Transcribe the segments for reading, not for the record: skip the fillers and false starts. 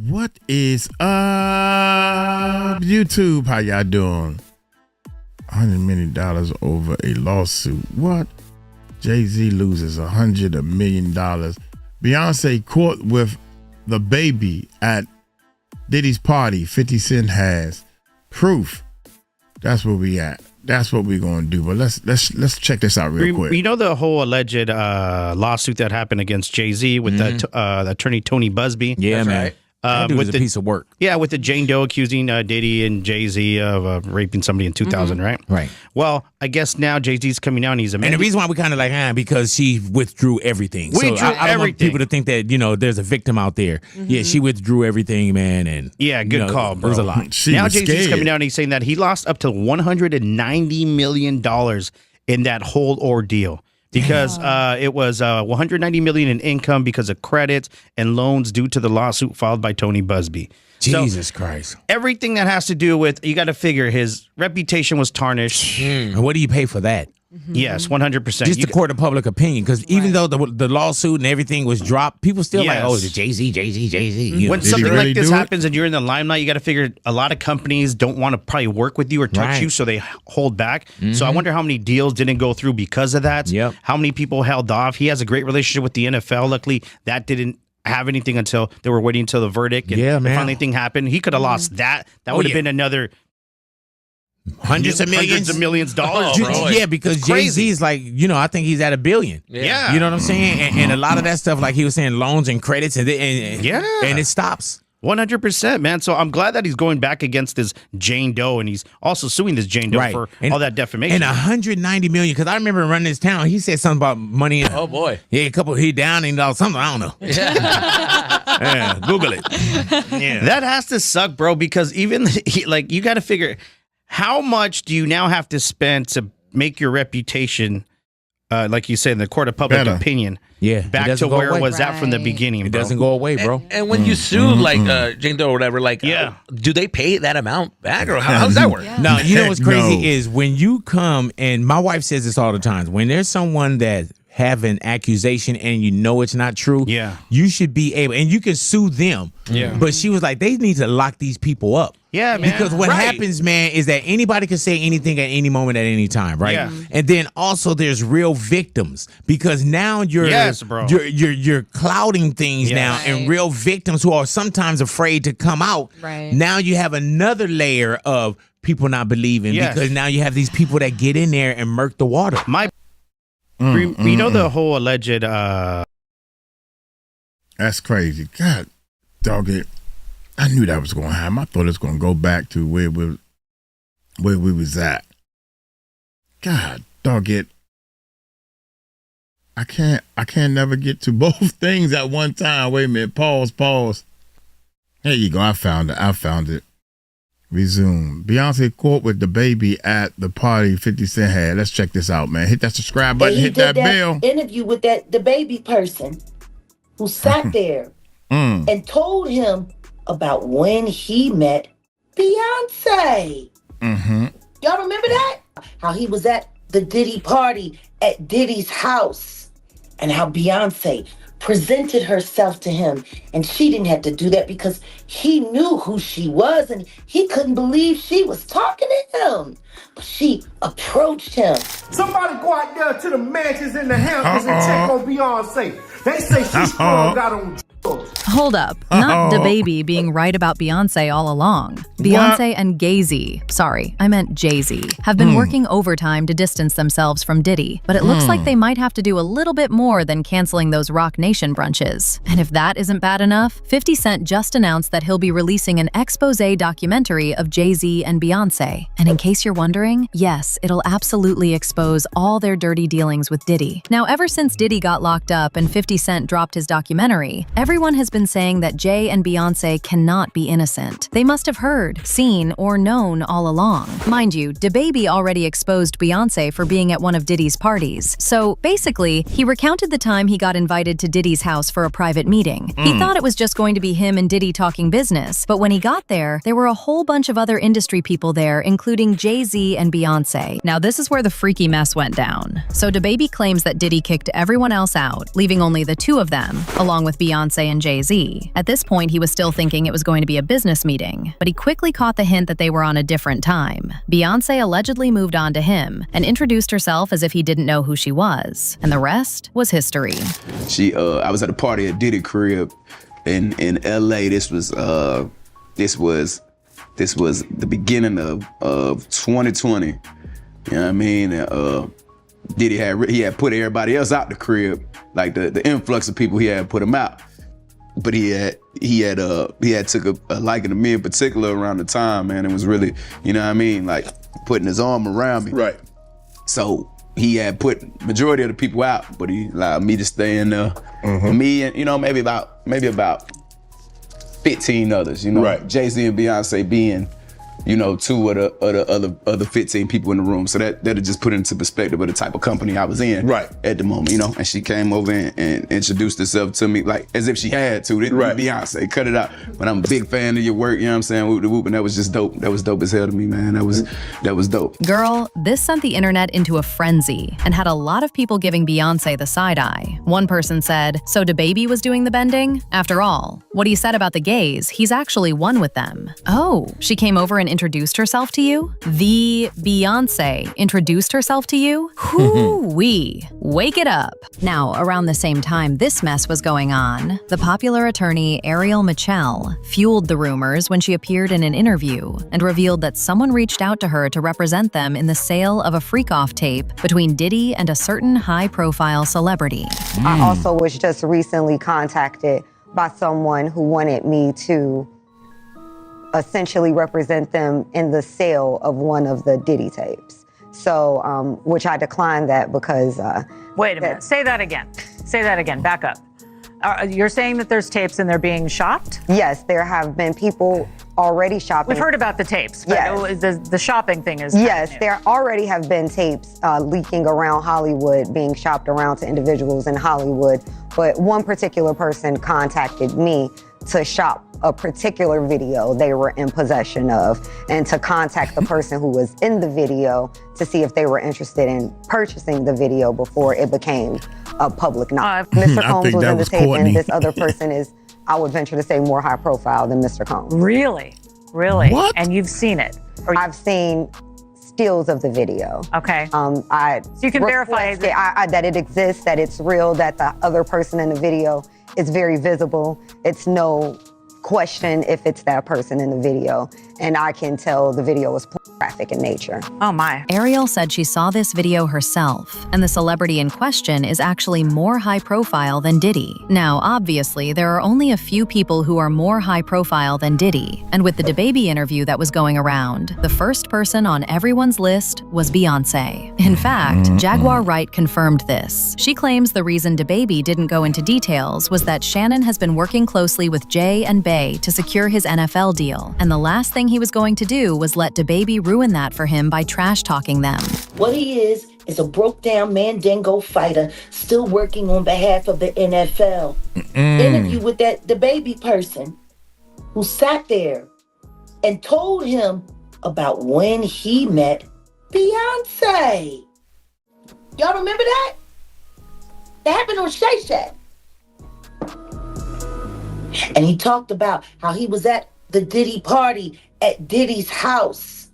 What is up, YouTube? How y'all doing? $100 million over a lawsuit. What? Jay-Z loses $100 million. Beyonce caught with DaBaby at Diddy's party. 50 Cent has proof. That's where we at. That's what we're gonna do. But let's check this out real quick. You know the whole alleged lawsuit that happened against Jay-Z with the attorney Tony Busby. Yeah, That's man. right. That dude was a piece of work. Yeah, with the Jane Doe accusing Diddy and Jay-Z of raping somebody in 2000, right? Right. Well, I guess now Jay-Z's coming out and he's amended. And the reason why we kind of like, because she withdrew everything. I don't want people to think that, there's a victim out there. Yeah, she withdrew everything, man. And yeah, good call, bro. It was a lot. Now Jay-Z's coming out and he's saying that he lost up to $190 million in that whole ordeal. Because it was $190 million in income because of credits and loans due to the lawsuit filed by Tony Busby. Jesus Christ. Everything that has to do with, you got to figure his reputation was tarnished. And what do you pay for that? Yes, 100%. Just the court of public opinion. Because even though the lawsuit and everything was dropped, people still like, oh, it's Jay-Z. When something like this happens and you're in the limelight, you got to figure a lot of companies don't want to probably work with you or touch you, so they hold back. So I wonder how many deals didn't go through because of that. How many people held off. He has a great relationship with the NFL. Luckily, that didn't have anything until they were waiting until the verdict. And finally thing happened. He could have lost that. That would have been another hundreds of millions of dollars, bro. Yeah, because Jay-Z's like, I think he's at $1 billion. Yeah. You know what I'm saying? And a lot of that stuff, like he was saying, loans and credits, and it stops. 100%, man. So I'm glad that he's going back against this Jane Doe, and he's also suing this Jane Doe for all that defamation. And $190 million, because I remember running this town, he said something about money. Oh boy, yeah, he down and something. I don't know. Yeah, Google it. Yeah, that has to suck, bro. Because even you got to figure, how much do you now have to spend to make your reputation, like you said, in the court of public opinion? Yeah, back to where it was at from the beginning. It bro. doesn't go away, bro. And when you sue Jane Doe or whatever, do they pay that amount back, or how does that work? Yeah. No, you know what's crazy is when you come, and my wife says this all the time, when there's someone that have an accusation and it's not true, you should be able, and you can sue them. Yeah. But she was like, they need to lock these people up. Yeah, man. Because what happens, man, is that anybody can say anything at any moment at any time, right? Yeah. And then also there's real victims, because now you're clouding things now, and real victims who are sometimes afraid to come out. Right. Now you have another layer of people not believing because now you have these people that get in there and murk the water. You know the whole alleged That's crazy. God, dog it. I knew that was going to happen. I thought it was going to go back to where we was at. God, dog it. I can't never get to both things at one time. Wait a minute. Pause. There you go. I found it. Resume. Beyonce caught with DaBaby at the party 50 Cent had. Let's check this out, man. Hit that subscribe button. Hit that bell. Interview with that DaBaby person who sat there and told him about when he met Beyonce. Y'all remember that? How he was at the Diddy party at Diddy's house, and how Beyonce presented herself to him, and she didn't have to do that because he knew who she was, and he couldn't believe she was talking to him. But she approached him. Somebody go out there to the mansions in the Hamptons and check on Beyonce. They say she's got on. Hold up. Not DaBaby being right about Beyonce all along. Beyonce and Jay-Z, sorry, I meant Jay-Z, have been working overtime to distance themselves from Diddy, but it looks like they might have to do a little bit more than canceling those Rock Nation brunches. And if that isn't bad enough, 50 Cent just announced that he'll be releasing an expose documentary of Jay-Z and Beyonce. And in case you're wondering, yes, it'll absolutely expose all their dirty dealings with Diddy. Now, ever since Diddy got locked up and 50 Cent dropped his documentary, everyone has been saying that Jay and Beyonce cannot be innocent. They must have heard, seen, or known all along. Mind you, DaBaby already exposed Beyonce for being at one of Diddy's parties. So basically, he recounted the time he got invited to Diddy's house for a private meeting. He thought it was just going to be him and Diddy talking business, but when he got there were a whole bunch of other industry people there, including Jay-Z and Beyonce. Now this is where the freaky mess went down. So DaBaby claims that Diddy kicked everyone else out, leaving only the two of them, along with Beyonce Beyonce and Jay-Z. At this point, he was still thinking it was going to be a business meeting, but he quickly caught the hint that they were on a different time. Beyonce allegedly moved on to him and introduced herself as if he didn't know who she was, and the rest was history. I was at a party at Diddy crib in LA. This was the beginning of 2020. You know what I mean? Diddy had put everybody else out the crib, like the influx of people he had put them out. But he had took a liking to me in particular around the time, man. It was really, you know what I mean, like putting his arm around me. Right. So he had put majority of the people out, but he allowed me to stay in there. Mm-hmm. Me and, you know, maybe about 15 others, you know. Right. Jay-Z and Beyonce being, you know, 2 of the other 15 people in the room. So that'll just put it into perspective of the type of company I was in at the moment, you know. And she came over and introduced herself to me like as if she had to. Right. Beyonce, cut it out. But I'm a big fan of your work, you know what I'm saying? Whoop de whoop, and that was just dope. That was dope as hell to me, man. That was dope. Girl, this sent the internet into a frenzy and had a lot of people giving Beyonce the side eye. One person said, so DaBaby was doing the bending? After all, what he said about the gays, he's actually one with them. Oh, she came over and introduced herself to you? The Beyonce introduced herself to you? Hoo-wee. Wake it up. Now, around the same time this mess was going on, the popular attorney Ariel Michelle fueled the rumors when she appeared in an interview and revealed that someone reached out to her to represent them in the sale of a freak-off tape between Diddy and a certain high-profile celebrity. I also was just recently contacted by someone who wanted me to essentially represent them in the sale of one of the Diddy tapes. So, which I declined that because... Wait a minute, say that again. Say that again, back up. You're saying that there's tapes and they're being shopped? Yes, there have been people already shopping. We've heard about the tapes, but the shopping thing is... Yes, there already have been tapes leaking around Hollywood, being shopped around to individuals in Hollywood, but one particular person contacted me to shop a particular video they were in possession of and to contact the person who was in the video to see if they were interested in purchasing the video before it became a public knowledge. Mr. Combs was in the tape Courtney. And this other person is, I would venture to say, more high profile than Mr. Combs. Really? Really? What? And you've seen it? I've seen stills of the video. Okay. So you can verify that it exists, that it's real, that the other person in the video is very visible. It's no question if it's that person in the video. And I can tell the video was pornographic in nature. Oh my. Ariel said she saw this video herself, and the celebrity in question is actually more high profile than Diddy. Now, obviously, there are only a few people who are more high profile than Diddy, and with the DaBaby interview that was going around, the first person on everyone's list was Beyonce. In fact, Jaguar Wright confirmed this. She claims the reason DaBaby didn't go into details was that Shannon has been working closely with Jay and Bey to secure his NFL deal, and the last thing he was going to do was let DaBaby ruin that for him by trash-talking them. What he is a broke-down Mandingo fighter still working on behalf of the NFL. Interview with that DaBaby person who sat there and told him about when he met Beyonce. Y'all remember that? That happened on CashApp. And he talked about how he was at the Diddy party at Diddy's house.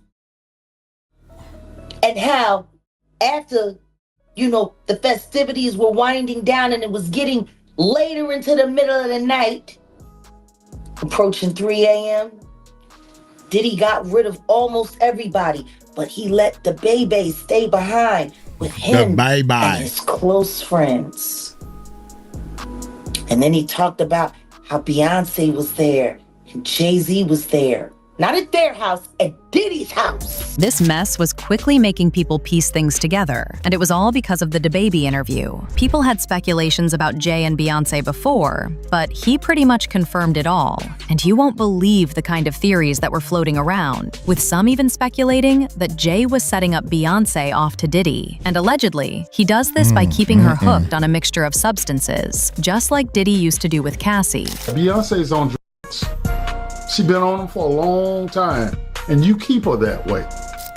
And how after, the festivities were winding down and it was getting later into the middle of the night, approaching 3 a.m., Diddy got rid of almost everybody, but he let DaBaby stay behind with him and his close friends. And then he talked about how Beyonce was there and Jay-Z was there. Not at their house, at Diddy's house. This mess was quickly making people piece things together, and it was all because of the DaBaby interview. People had speculations about Jay and Beyonce before, but he pretty much confirmed it all. And you won't believe the kind of theories that were floating around, with some even speculating that Jay was setting up Beyonce off to Diddy. And allegedly, he does this by keeping her hooked on a mixture of substances, just like Diddy used to do with Cassie. Beyonce's on drugs. She been on them for a long time, and you keep her that way.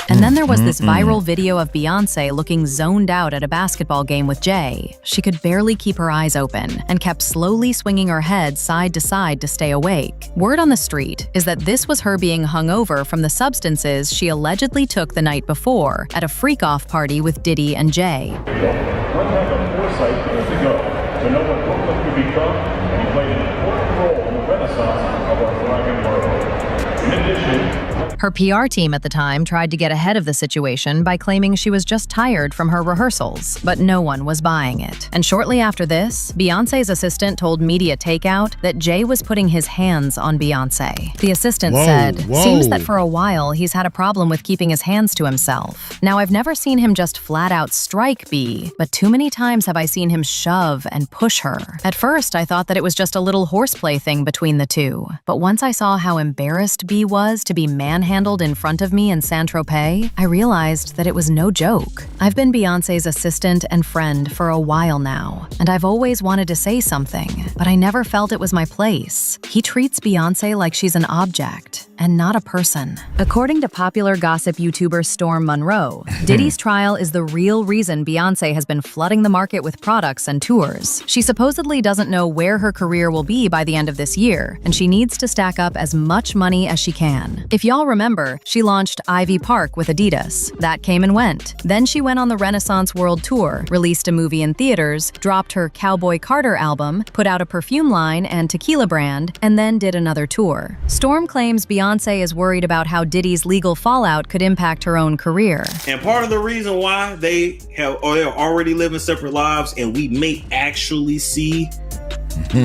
And then there was this viral video of Beyonce looking zoned out at a basketball game with Jay. She could barely keep her eyes open and kept slowly swinging her head side to side to stay awake. Word on the street is that this was her being hungover from the substances she allegedly took the night before at a freak-off party with Diddy and Jay. One type of foresight years ago to know what Brooklyn could become, and he played an important role in the renaissance of our thriving world. In addition, her PR team at the time tried to get ahead of the situation by claiming she was just tired from her rehearsals, but no one was buying it. And shortly after this, Beyonce's assistant told Media Takeout that Jay was putting his hands on Beyonce. The assistant said, "Seems that for a while he's had a problem with keeping his hands to himself. Now, I've never seen him just flat out strike B, but too many times have I seen him shove and push her. At first, I thought that it was just a little horseplay thing between the two. But once I saw how embarrassed B was to be manhandled in front of me in Saint-Tropez, I realized that it was no joke. I've been Beyonce's assistant and friend for a while now, and I've always wanted to say something, but I never felt it was my place. He treats Beyonce like she's an object and not a person." According to popular gossip YouTuber Storm Monroe, Diddy's trial is the real reason Beyonce has been flooding the market with products and tours. She supposedly doesn't know where her career will be by the end of this year, and she needs to stack up as much money as she can. If y'all remember, she launched Ivy Park with Adidas. That came and went. Then she went on the Renaissance World Tour, released a movie in theaters, dropped her Cowboy Carter album, put out a perfume line and tequila brand, and then did another tour. Storm claims Beyonce is worried about how Diddy's legal fallout could impact her own career. And part of the reason why they're already living separate lives, and we may actually see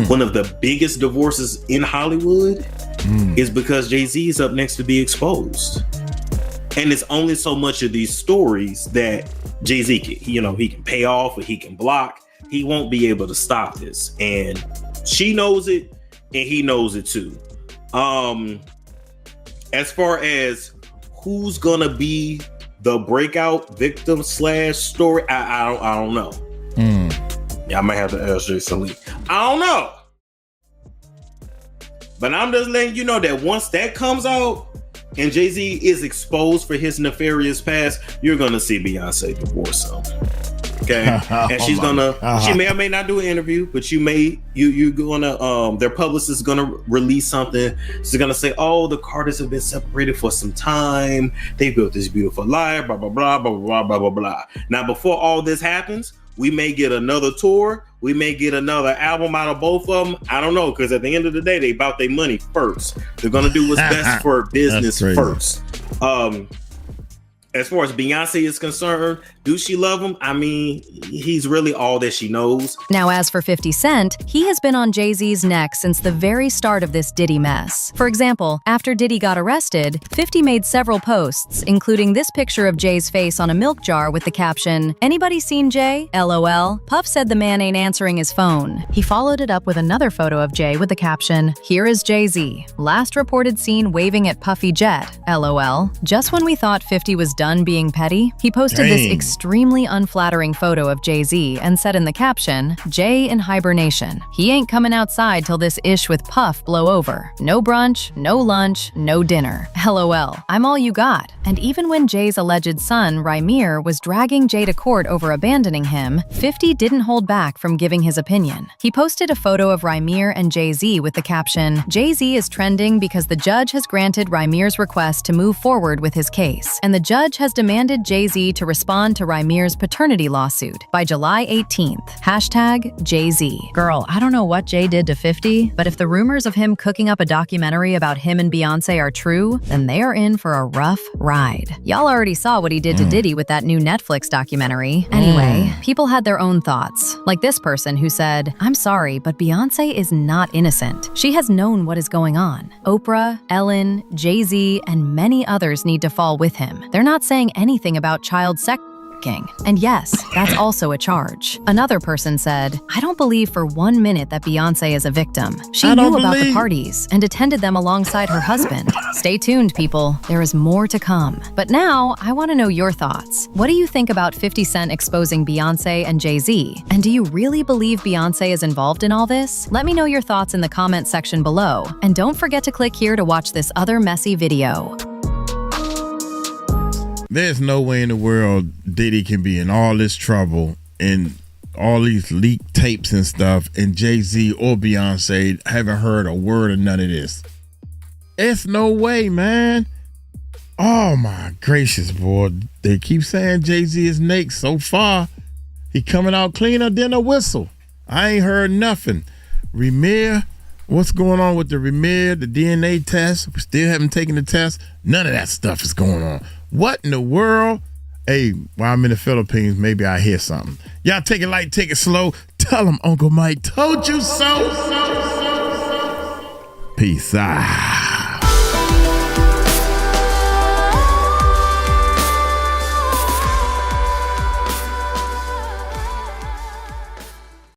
one of the biggest divorces in Hollywood, is because Jay-Z is up next to be exposed. And it's only so much of these stories that Jay-Z can, he can pay off or he can block. He won't be able to stop this. And she knows it, and he knows it too. As far as who's gonna be the breakout victim / story, I don't know. Yeah, I might have to ask Jason Lee. I don't know. But I'm just letting you know that once that comes out and Jay-Z is exposed for his nefarious past, you're gonna see Beyonce divorce him. Okay, and she's she may or may not do an interview, but you're gonna their publicist is gonna release something. She's gonna say, "Oh, the Carters have been separated for some time. They built this beautiful life, blah blah blah blah blah blah blah blah." Now, before all this happens, we may get another tour. We may get another album out of both of them. I don't know, because at the end of the day, they about their money first. They're gonna do what's best for business first. As far as Beyonce is concerned, do she love him? I mean, he's really all that she knows. Now, as for 50 Cent, he has been on Jay-Z's neck since the very start of this Diddy mess. For example, after Diddy got arrested, 50 made several posts, including this picture of Jay's face on a milk jar with the caption, "Anybody seen Jay? LOL. Puff said the man ain't answering his phone." He followed it up with another photo of Jay with the caption, "Here is Jay-Z. Last reported seen waving at Puffy Jet. LOL. Just when we thought 50 was done being petty, he posted this extremely unflattering photo of Jay-Z and said in the caption, "Jay in hibernation. He ain't coming outside till this ish with Puff blow over. No brunch, no lunch, no dinner. LOL. I'm all you got." And even when Jay's alleged son, Rymir, was dragging Jay to court over abandoning him, 50 didn't hold back from giving his opinion. He posted a photo of Rymir and Jay-Z with the caption, "Jay-Z is trending because the judge has granted Rymir's request to move forward with his case, and the judge has demanded Jay-Z to respond to Rymir's paternity lawsuit by July 18th. Hashtag Jay-Z." Girl, I don't know what Jay did to 50, but if the rumors of him cooking up a documentary about him and Beyonce are true, then they are in for a rough ride. Y'all already saw what he did to Diddy with that new Netflix documentary. Anyway, people had their own thoughts, like this person who said, "I'm sorry, but Beyonce is not innocent. She has known what is going on. Oprah, Ellen, Jay-Z, and many others need to fall with him. They're not saying anything about child sex. And yes, that's also a charge." Another person said, "I don't believe for 1 minute that Beyonce is a victim. She knew about the parties and attended them alongside her husband." Stay tuned, people. There is more to come. But now, I want to know your thoughts. What do you think about 50 Cent exposing Beyonce and Jay-Z? And do you really believe Beyonce is involved in all this? Let me know your thoughts in the comment section below. And don't forget to click here to watch this other messy video. There's no way in the world Diddy can be in all this trouble and all these leaked tapes and stuff, and Jay-Z or Beyonce haven't heard a word of none of this. It's no way, man. Oh my gracious, boy. They keep saying Jay-Z is naked. So far, he coming out cleaner than a whistle. I ain't heard nothing. Remir, what's going on with the Remir, the DNA test? We still haven't taken the test. None of that stuff is going on. What in the world? Hey, while I'm in the Philippines, maybe I hear something. Y'all take it light, take it slow. Tell them Uncle Mike told you so. Peace out.